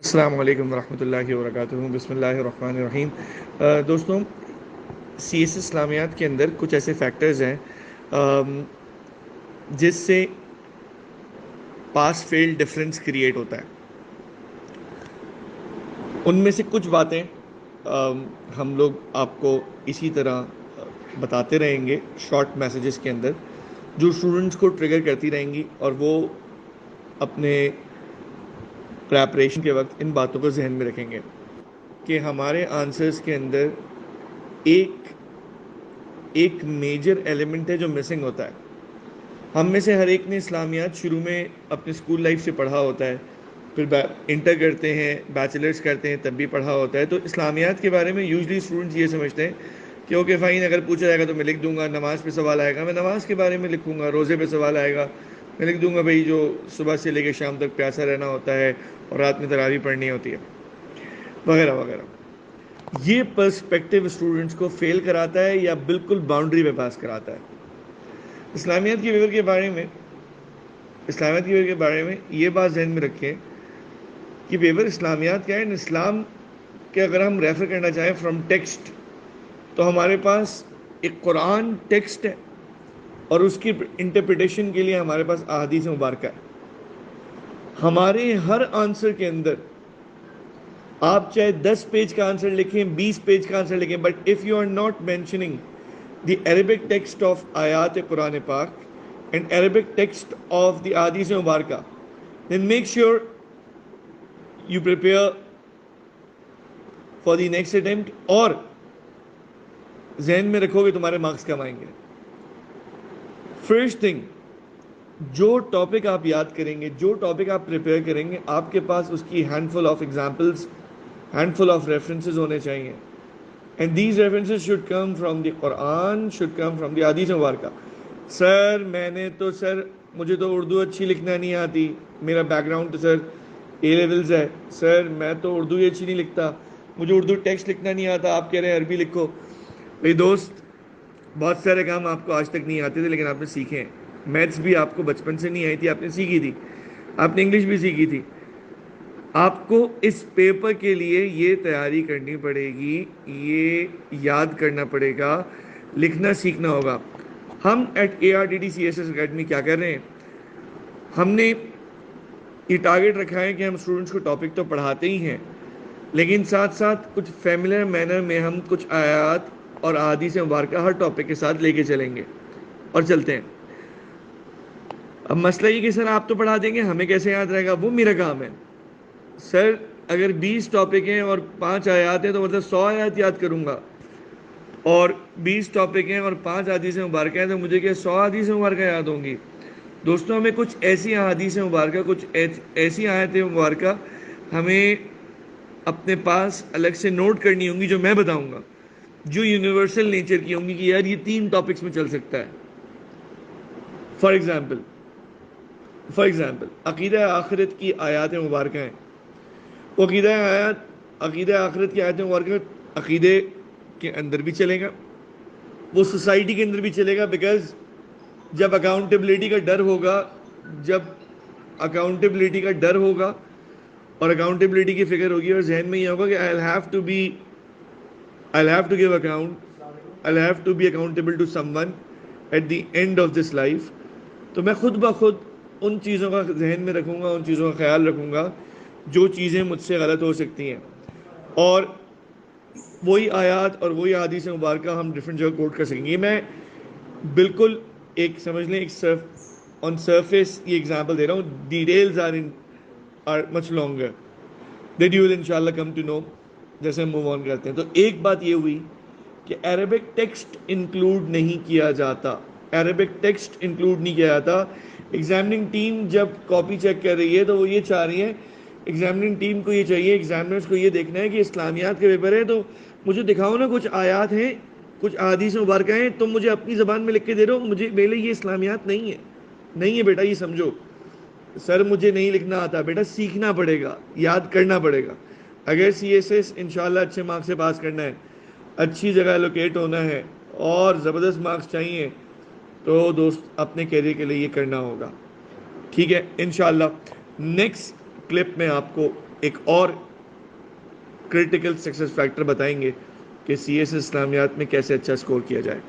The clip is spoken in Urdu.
السلام علیکم ورحمۃ اللہ وبرکاتہ۔ بسم اللہ الرحمن الرحیم۔ دوستوں، سی ایس اسلامیات کے اندر کچھ ایسے فیکٹرز ہیں جس سے پاس فیل ڈفرینس کریٹ ہوتا ہے۔ ان میں سے کچھ باتیں ہم لوگ آپ کو اسی طرح بتاتے رہیں گے شارٹ میسیجز کے اندر، جو اسٹوڈنٹس کو ٹریگر کرتی رہیں گی اور وہ اپنے پریپریشن کے وقت ان باتوں کو ذہن میں رکھیں گے کہ ہمارے آنسرز کے اندر ایک میجر ایلیمنٹ ہے جو مسنگ ہوتا ہے۔ ہم میں سے ہر ایک نے اسلامیات شروع میں اپنے اسکول لائف سے پڑھا ہوتا ہے، پھر انٹر کرتے ہیں، بیچلرز کرتے ہیں، تب بھی پڑھا ہوتا ہے۔ تو اسلامیات کے بارے میں یوزلی اسٹوڈنٹس یہ سمجھتے ہیں کہ اوکے فائن، اگر پوچھا جائے گا تو میں لکھ دوں گا، نماز پہ سوال آئے گا میں نماز کے بارے میں لکھوں گا، روزے پہ سوال آئے گا میں لکھ دوں گا بھائی جو صبح سے لے کے شام تک پیاسا رہنا ہوتا ہے اور رات میں تراویح پڑھنی ہوتی ہے، وغیرہ وغیرہ۔ یہ پرسپیکٹیو اسٹوڈنٹس کو فیل کراتا ہے یا بالکل باؤنڈری پہ پاس کراتا ہے۔ اسلامیات کی ویور کے بارے میں یہ بات ذہن میں رکھیں کہ ویور اسلامیات کیا ہے۔ اسلام کے اگر ہم ریفر کرنا چاہیں فرام ٹیکسٹ، تو ہمارے پاس ایک قرآن ٹیکسٹ ہے اور اس کی انٹرپریٹیشن کے لیے ہمارے پاس احادیث مبارکہ ہے۔ ہمارے ہر آنسر کے اندر آپ چاہے 10 پیج کا آنسر لکھیں، 20 پیج کا آنسر لکھیں، but if you are not mentioning the Arabic text of آیات قرآن پاک and Arabic text of the احادیث مبارکہ، then make sure you prepare for the next attempt، اور ذہن میں رکھو کہ تمہارے مارکس کم آئیں گے۔ فرسٹ تھنگ، جو ٹاپک آپ یاد کریں گے، جو ٹاپک آپ پریپیئر کریں گے، آپ کے پاس اس کی handful of examples, handful of references ہونے چاہیے، and these references should come from the Quran, should come from the احادیث مبارکہ۔ سر مجھے تو اردو اچھی لکھنا نہیں آتی، میرا بیک گراؤنڈ تو سر اے لیولز ہے، سر میں تو اردو ہی اچھی نہیں لکھتا، مجھے اردو ٹیکسٹ لکھنا نہیں آتا، آپ کہہ رہے ہیں عربی لکھو۔ بھائی دوست، بہت سارے کام آپ کو آج تک نہیں آتے تھے لیکن آپ نے سیکھے ہیں۔ میتھس بھی آپ کو بچپن سے نہیں آئی تھی، آپ نے سیکھی تھی، آپ نے انگلش بھی سیکھی تھی۔ آپ کو اس پیپر کے لیے یہ تیاری کرنی پڑے گی، یہ یاد کرنا پڑے گا، لکھنا سیکھنا ہوگا۔ ہم ایٹ ARTT CSS اکیڈمی کیا کر رہے ہیں، ہم نے یہ ٹارگٹ رکھا ہے کہ ہم اسٹوڈنٹس کو ٹاپک تو پڑھاتے ہی ہیں، لیکن ساتھ ساتھ کچھ فیملیئر مینر میں ہم کچھ آیات اور احادیث مبارکہ ہر ٹاپک کے ساتھ لے کے چلیں گے اور چلتے ہیں۔ اب مسئلہ یہ کہ سر آپ تو پڑھا دیں گے، ہمیں کیسے یاد رہے گا؟ وہ میرا کام ہے۔ سر اگر 20 ٹاپک ہیں اور 5 آیات ہیں تو مطلب 100 آیات یاد کروں گا، اور 20 ٹاپک ہیں اور 5 احادیث مبارکہ ہیں تو مجھے کیا 100 احادیث مبارکہ یاد ہوں گی؟ دوستوں، ہمیں کچھ ایسی احادیث مبارکہ، کچھ ایسی آیات مبارکہ ہمیں اپنے پاس الگ سے نوٹ کرنی ہوں گی، جو میں بتاؤں گا، جو یونیورسل نیچر کی ہوں گی کہ یار یہ 3 ٹاپکس میں چل سکتا ہے۔ فار ایگزامپل عقیدہ آخرت کی آیات مبارکہ ہیں، وہ عقیدہ آخرت کی آیات مبارکہ عقیدے کے اندر بھی چلے گا، وہ سوسائٹی کے اندر بھی چلے گا، بیکاز جب اکاؤنٹیبلٹی کا ڈر ہوگا اور اکاؤنٹیبلٹی کی فکر ہوگی اور ذہن میں یہ ہوگا کہ I'll have to give account، I'll have to be accountable to someone at the end of this life، تو میں خود بخود ان چیزوں کا ذہن میں رکھوں گا، ان چیزوں کا خیال رکھوں گا جو چیزیں مجھ سے غلط ہو سکتی ہیں، اور وہی آیات اور وہی احادیث مبارکہ ہم ڈفرینٹ جگہ کوٹ کر سکیں گے۔ میں بالکل ایک سمجھ لیں آن سرفیس یہ ایگزامپل دے رہا ہوں، details are much longer that you will انشاءاللہ کم ٹو نو جیسے ہم موو آن کرتے ہیں۔ تو ایک بات یہ ہوئی کہ عربک ٹیکسٹ انکلوڈ نہیں کیا جاتا، ایگزامننگ ٹیم جب کاپی چیک کر رہی ہے تو وہ یہ چاہ رہی ہے، ایگزامننگ ٹیم کو یہ چاہیے، ایگزامنرز کو یہ دیکھنا ہے کہ اسلامیات کے پیپر ہے تو مجھے دکھاؤ نا، کچھ آیات ہیں، کچھ احادیث مبارکہ ہیں، تم مجھے اپنی زبان میں لکھ کے دے رہے ہو، میرے لیے یہ اسلامیات نہیں ہے بیٹا، یہ سمجھو۔ سر مجھے نہیں لکھنا آتا، بیٹا سیکھنا پڑے گا، یاد کرنا پڑے گا۔ اگر CSS انشاءاللہ اچھے مارکس سے پاس کرنا ہے، اچھی جگہ لوکیٹ ہونا ہے اور زبردست مارکس چاہیے، تو دوست اپنے کیریئر کے لیے یہ کرنا ہوگا، ٹھیک ہے انشاءاللہ۔ نیکسٹ کلپ میں آپ کو ایک اور کرٹیکل سکسیس فیکٹر بتائیں گے کہ سی ایس اسلامیات میں کیسے اچھا سکور کیا جائے.